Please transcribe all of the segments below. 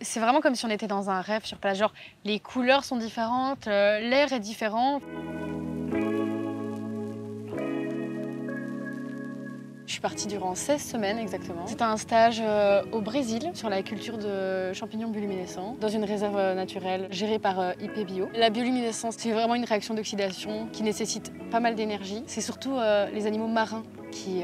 C'est vraiment comme si on était dans un rêve sur place. Genre, les couleurs sont différentes, l'air est différent. Je suis partie durant 16 semaines exactement. C'était un stage au Brésil sur la culture de champignons bioluminescents dans une réserve naturelle gérée par IP Bio. La bioluminescence, c'est vraiment une réaction d'oxydation qui nécessite pas mal d'énergie. C'est surtout les animaux marins qui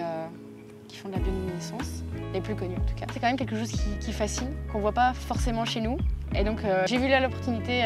font de la bioluminescence, les plus connus en tout cas. C'est quand même quelque chose qui fascine, qu'on voit pas forcément chez nous. Et donc j'ai vu là l'opportunité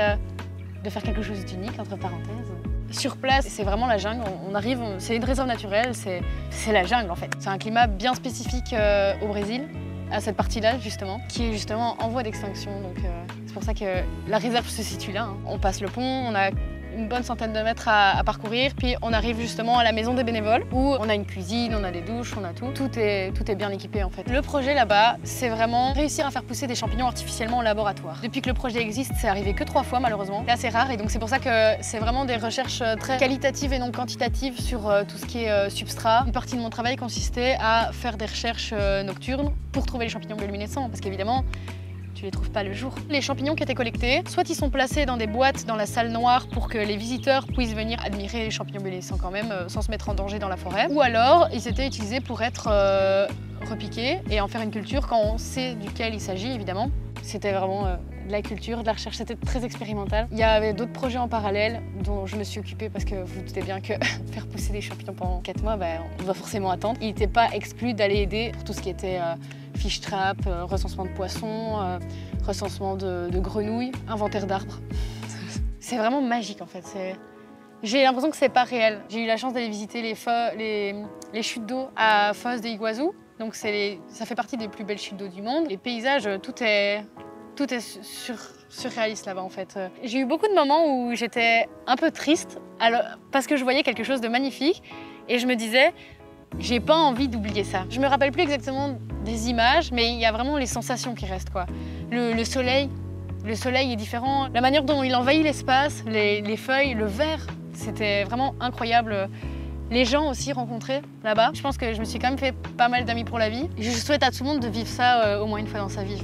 de faire quelque chose d'unique, entre parenthèses. Sur place, c'est vraiment la jungle. On arrive, c'est une réserve naturelle, c'est la jungle en fait. C'est un climat bien spécifique au Brésil, à cette partie-là justement, qui est justement en voie d'extinction. Donc c'est pour ça que la réserve se situe là. On passe le pont, on a une bonne centaine de mètres à parcourir, puis on arrive justement à la maison des bénévoles où on a une cuisine, on a des douches, on a tout. Tout est bien équipé en fait. Le projet là-bas, c'est vraiment réussir à faire pousser des champignons artificiellement au laboratoire. Depuis que le projet existe, c'est arrivé que 3 fois malheureusement. C'est assez rare et donc c'est pour ça que c'est vraiment des recherches très qualitatives et non quantitatives sur tout ce qui est substrat. Une partie de mon travail consistait à faire des recherches nocturnes pour trouver les champignons bioluminescents parce qu'évidemment, tu les trouves pas le jour. Les champignons qui étaient collectés, soit ils sont placés dans des boîtes dans la salle noire pour que les visiteurs puissent venir admirer les champignons bioluminescents quand même sans se mettre en danger dans la forêt, ou alors ils étaient utilisés pour être repiqués et en faire une culture quand on sait duquel il s'agit évidemment. C'était vraiment de la culture, de la recherche, c'était très expérimental. Il y avait d'autres projets en parallèle dont je me suis occupée parce que vous vous doutez bien que faire pousser des champignons pendant 4 mois, on doit forcément attendre. Il n'était pas exclu d'aller aider pour tout ce qui était fish trap, recensement de poissons, recensement de grenouilles, inventaire d'arbres. C'est vraiment magique en fait. J'ai l'impression que c'est pas réel. J'ai eu la chance d'aller visiter les chutes d'eau à Foz de Iguazu. Donc ça fait partie des plus belles chutes d'eau du monde. Les paysages, tout est surréaliste là-bas en fait. J'ai eu beaucoup de moments où j'étais un peu triste parce que je voyais quelque chose de magnifique et je me disais, j'ai pas envie d'oublier ça. Je me rappelle plus exactement des images, mais il y a vraiment les sensations qui restent quoi. Le soleil est différent. La manière dont il envahit l'espace, les feuilles, le vert, c'était vraiment incroyable. Les gens aussi rencontrés là-bas. Je pense que je me suis quand même fait pas mal d'amis pour la vie. Je souhaite à tout le monde de vivre ça au moins une fois dans sa vie.